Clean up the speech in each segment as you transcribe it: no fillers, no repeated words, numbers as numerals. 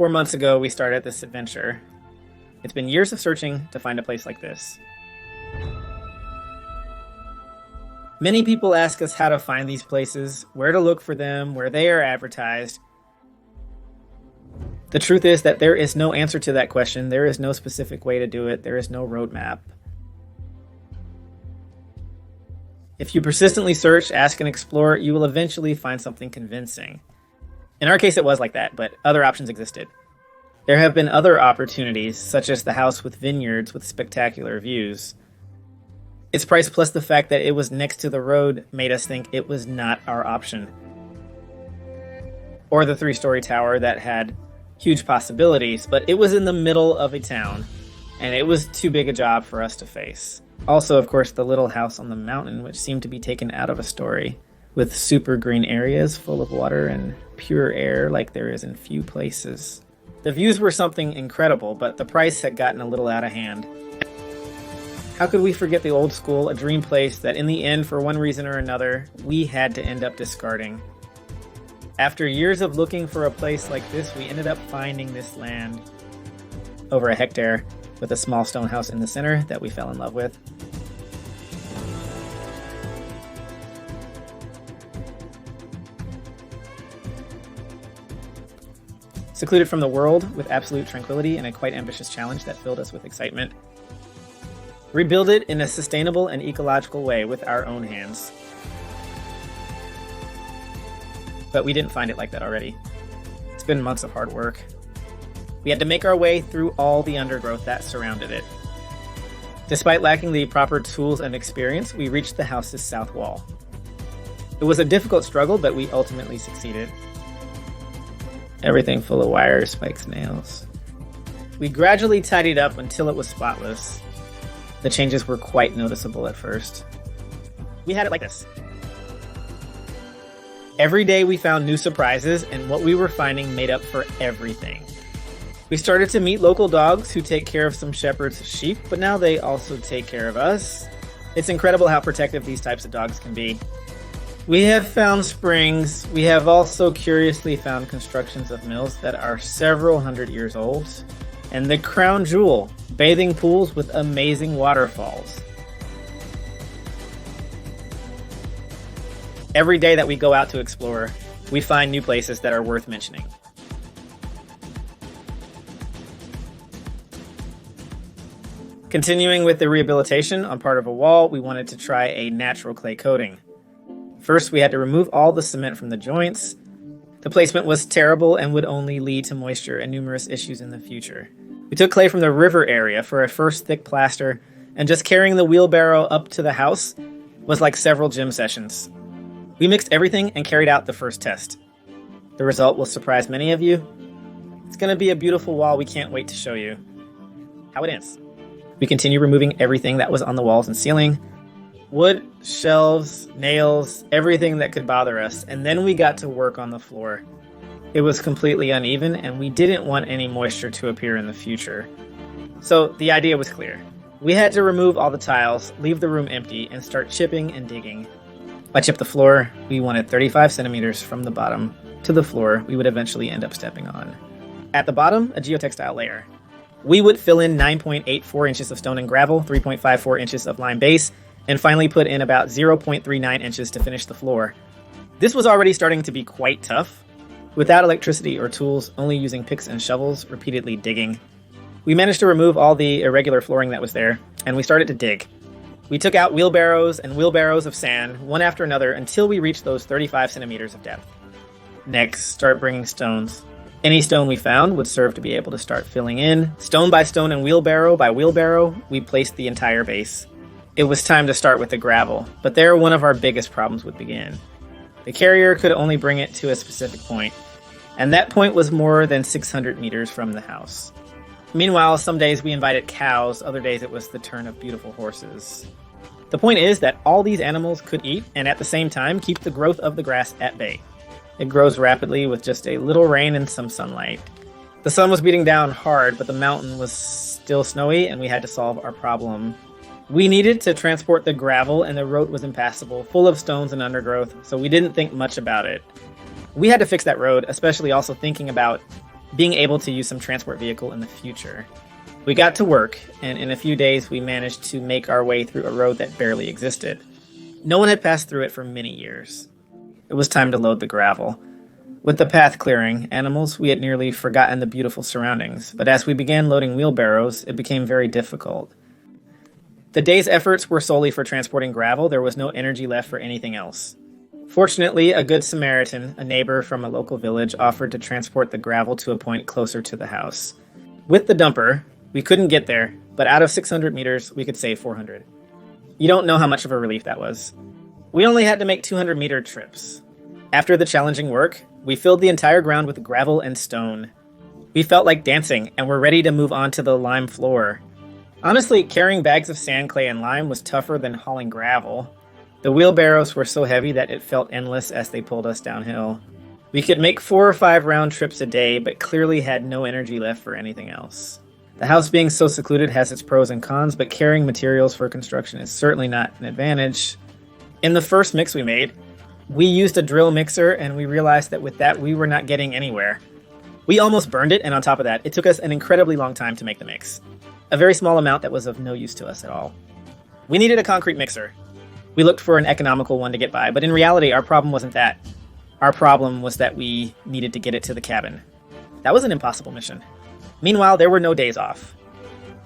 4 months ago, we started this adventure. It's been years of searching to find a place like this. Many people ask us how to find these places, where to look for them, where they are advertised. The truth is that there is no answer to that question. There is no specific way to do it. There is no roadmap. If you persistently search, ask, and explore, you will eventually find something convincing. In our case, it was like that, but other options existed. There have been other opportunities, such as the house with vineyards with spectacular views. Its price plus the fact that it was next to the road made us think it was not our option. Or the 3-story tower that had huge possibilities, but it was in the middle of a town, and it was too big a job for us to face. Also, of course, the little house on the mountain, which seemed to be taken out of a story, with super green areas full of water and pure air like there is in few places. The views were something incredible, but the price had gotten a little out of hand. How could we forget the old school, a dream place that in the end, for one reason or another, we had to end up discarding? After years of looking for a place like this, we ended up finding this land. Over a hectare, with a small stone house in the center that we fell in love with. Secluded from the world, with absolute tranquility and a quite ambitious challenge that filled us with excitement. Rebuild it in a sustainable and ecological way with our own hands. But we didn't find it like that already. It's been months of hard work. We had to make our way through all the undergrowth that surrounded it. Despite lacking the proper tools and experience, we reached the house's south wall. It was a difficult struggle, but we ultimately succeeded. Everything full of wires, spikes, nails. We gradually tidied up until it was spotless. The changes were quite noticeable at first. We had it like this. Every day we found new surprises, and what we were finding made up for everything. We started to meet local dogs who take care of some shepherds' sheep, but now they also take care of us. It's incredible how protective these types of dogs can be. We have found springs. We have also curiously found constructions of mills that are several hundred years old. And the crown jewel, bathing pools with amazing waterfalls. Every day that we go out to explore, we find new places that are worth mentioning. Continuing with the rehabilitation on part of a wall, we wanted to try a natural clay coating. First, we had to remove all the cement from the joints. The placement was terrible and would only lead to moisture and numerous issues in the future. We took clay from the river area for a first thick plaster, and just carrying the wheelbarrow up to the house was like several gym sessions. We mixed everything and carried out the first test. The result will surprise many of you. It's going to be a beautiful wall we can't wait to show you how it ends. We continue removing everything that was on the walls and ceiling. Wood, shelves, nails, everything that could bother us, and then we got to work on the floor. It was completely uneven, and we didn't want any moisture to appear in the future. So the idea was clear. We had to remove all the tiles, leave the room empty, and start chipping and digging. By chip the floor, we wanted 35 centimeters from the bottom to the floor we would eventually end up stepping on. At the bottom, a geotextile layer. We would fill in 9.84 inches of stone and gravel, 3.54 inches of lime base, and finally put in about 0.39 inches to finish the floor. This was already starting to be quite tough. Without electricity or tools, only using picks and shovels, repeatedly digging. We managed to remove all the irregular flooring that was there, and we started to dig. We took out wheelbarrows and wheelbarrows of sand, one after another, until we reached those 35 centimeters of depth. Next, start bringing stones. Any stone we found would serve to be able to start filling in. Stone by stone and wheelbarrow by wheelbarrow, we placed the entire base. It was time to start with the gravel, but there one of our biggest problems would begin. The carrier could only bring it to a specific point, and that point was more than 600 meters from the house. Meanwhile, some days we invited cows, other days it was the turn of beautiful horses. The point is that all these animals could eat and at the same time keep the growth of the grass at bay. It grows rapidly with just a little rain and some sunlight. The sun was beating down hard, but the mountain was still snowy and we had to solve our problem. We needed to transport the gravel and the road was impassable, full of stones and undergrowth, so we didn't think much about it. We had to fix that road, especially also thinking about being able to use some transport vehicle in the future. We got to work, and in a few days we managed to make our way through a road that barely existed. No one had passed through it for many years. It was time to load the gravel. With the path clearing animals, we had nearly forgotten the beautiful surroundings, but as we began loading wheelbarrows, it became very difficult. The day's efforts were solely for transporting gravel. There was no energy left for anything else. Fortunately, a good Samaritan, a neighbor from a local village, offered to transport the gravel to a point closer to the house. With the dumper, we couldn't get there, but out of 600 meters, we could save 400. You don't know how much of a relief that was. We only had to make 200-meter trips. After the challenging work, we filled the entire ground with gravel and stone. We felt like dancing and were ready to move on to the lime floor. Honestly, carrying bags of sand, clay, and lime was tougher than hauling gravel. The wheelbarrows were so heavy that it felt endless as they pulled us downhill. We could make 4 or 5 round trips a day, but clearly had no energy left for anything else. The house being so secluded has its pros and cons, but carrying materials for construction is certainly not an advantage. In the first mix we made, we used a drill mixer, and we realized that with that we were not getting anywhere. We almost burned it, and on top of that, it took us an incredibly long time to make the mix. A very small amount that was of no use to us at all. We needed a concrete mixer. We looked for an economical one to get by, but in reality, our problem wasn't that. Our problem was that we needed to get it to the cabin. That was an impossible mission. Meanwhile, there were no days off.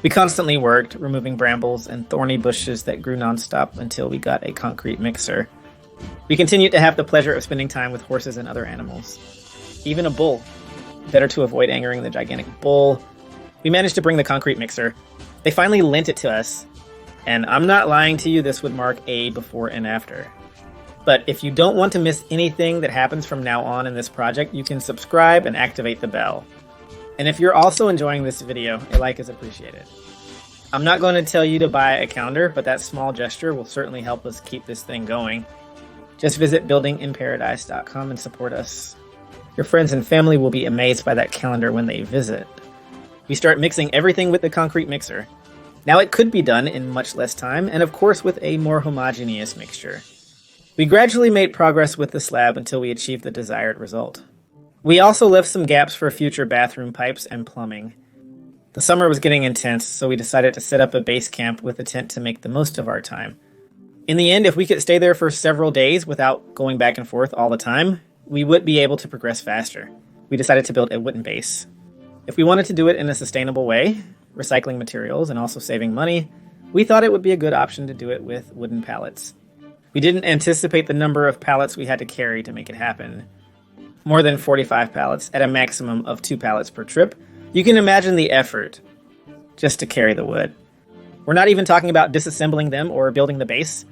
We constantly worked, removing brambles and thorny bushes that grew nonstop until we got a concrete mixer. We continued to have the pleasure of spending time with horses and other animals. Even a bull. Better to avoid angering the gigantic bull. We managed to bring the concrete mixer. They finally lent it to us. And I'm not lying to you, this would mark a before and after. But if you don't want to miss anything that happens from now on in this project, you can subscribe and activate the bell. And if you're also enjoying this video, a like is appreciated. I'm not going to tell you to buy a calendar, but that small gesture will certainly help us keep this thing going. Just visit buildinginparadise.com and support us. Your friends and family will be amazed by that calendar when they visit. We start mixing everything with the concrete mixer. Now it could be done in much less time, and of course with a more homogeneous mixture. We gradually made progress with the slab until we achieved the desired result. We also left some gaps for future bathroom pipes and plumbing. The summer was getting intense, so we decided to set up a base camp with a tent to make the most of our time. In the end, if we could stay there for several days without going back and forth all the time, we would be able to progress faster. We decided to build a wooden base. If we wanted to do it in a sustainable way, recycling materials and also saving money, we thought it would be a good option to do it with wooden pallets. We didn't anticipate the number of pallets we had to carry to make it happen. More than 45 pallets at a maximum of 2 pallets per trip. You can imagine the effort just to carry the wood. We're not even talking about disassembling them or building the base.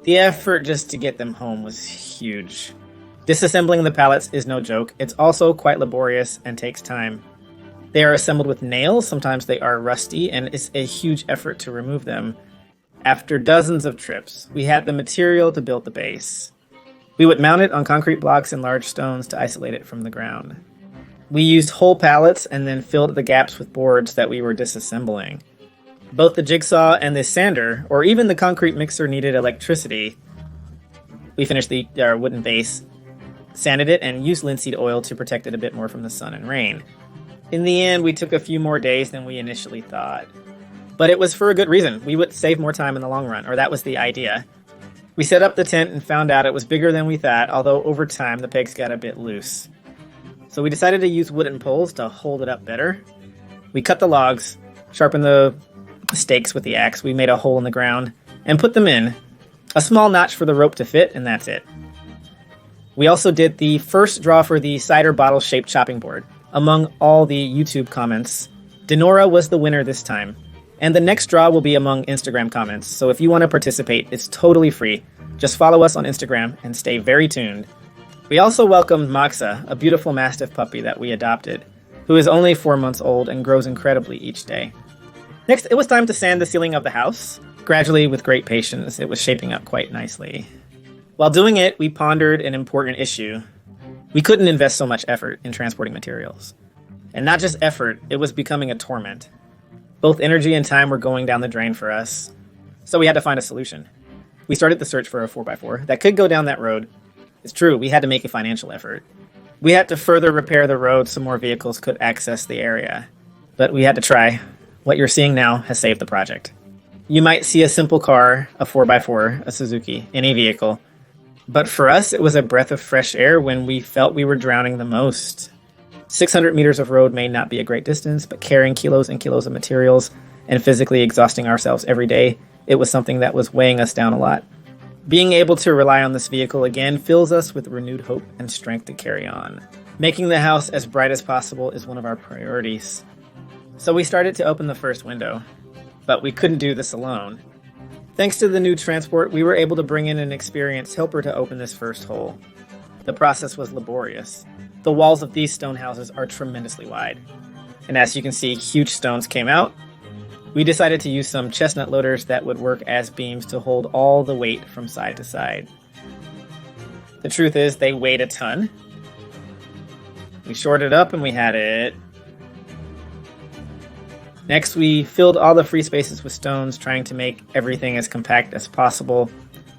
The effort just to get them home was huge. Disassembling the pallets is no joke. It's also quite laborious and takes time. They are assembled with nails, sometimes they are rusty, and it's a huge effort to remove them. After dozens of trips, we had the material to build the base. We would mount it on concrete blocks and large stones to isolate it from the ground. We used whole pallets and then filled the gaps with boards that we were disassembling. Both the jigsaw and the sander, or even the concrete mixer, needed electricity. We finished the wooden base, sanded it, and used linseed oil to protect it a bit more from the sun and rain. In the end, we took a few more days than we initially thought. But it was for a good reason. We would save more time in the long run, or that was the idea. We set up the tent and found out it was bigger than we thought, although over time the pegs got a bit loose. So we decided to use wooden poles to hold it up better. We cut the logs, sharpened the stakes with the axe, we made a hole in the ground, and put them in. A small notch for the rope to fit, and that's it. We also did the first draw for the cider bottle-shaped chopping board. Among all the YouTube comments, Denora was the winner this time. And the next draw will be among Instagram comments, so if you want to participate, it's totally free. Just follow us on Instagram and stay very tuned. We also welcomed Moxa, a beautiful Mastiff puppy that we adopted, who is only 4 months old and grows incredibly each day. Next, it was time to sand the ceiling of the house. Gradually, with great patience, it was shaping up quite nicely. While doing it, we pondered an important issue. We couldn't invest so much effort in transporting materials. And not just effort, it was becoming a torment. Both energy and time were going down the drain for us, so we had to find a solution. We started the search for a 4x4 that could go down that road. It's true, we had to make a financial effort. We had to further repair the road so more vehicles could access the area. But we had to try. What you're seeing now has saved the project. You might see a simple car, a 4x4, a Suzuki, any vehicle. But for us, it was a breath of fresh air when we felt we were drowning the most. 600 meters of road may not be a great distance, but carrying kilos and kilos of materials and physically exhausting ourselves every day, it was something that was weighing us down a lot. Being able to rely on this vehicle again fills us with renewed hope and strength to carry on. Making the house as bright as possible is one of our priorities. So we started to open the first window, but we couldn't do this alone. Thanks to the new transport, we were able to bring in an experienced helper to open this first hole. The process was laborious. The walls of these stone houses are tremendously wide. And as you can see, huge stones came out. We decided to use some chestnut loaders that would work as beams to hold all the weight from side to side. The truth is, they weighed a ton. We shored it up and we had it. Next, we filled all the free spaces with stones, trying to make everything as compact as possible.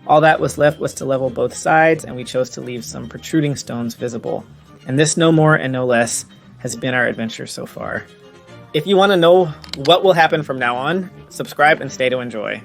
All that was left was to level both sides, and we chose to leave some protruding stones visible. And this, no more and no less, has been our adventure so far. If you want to know what will happen from now on, subscribe and stay to enjoy.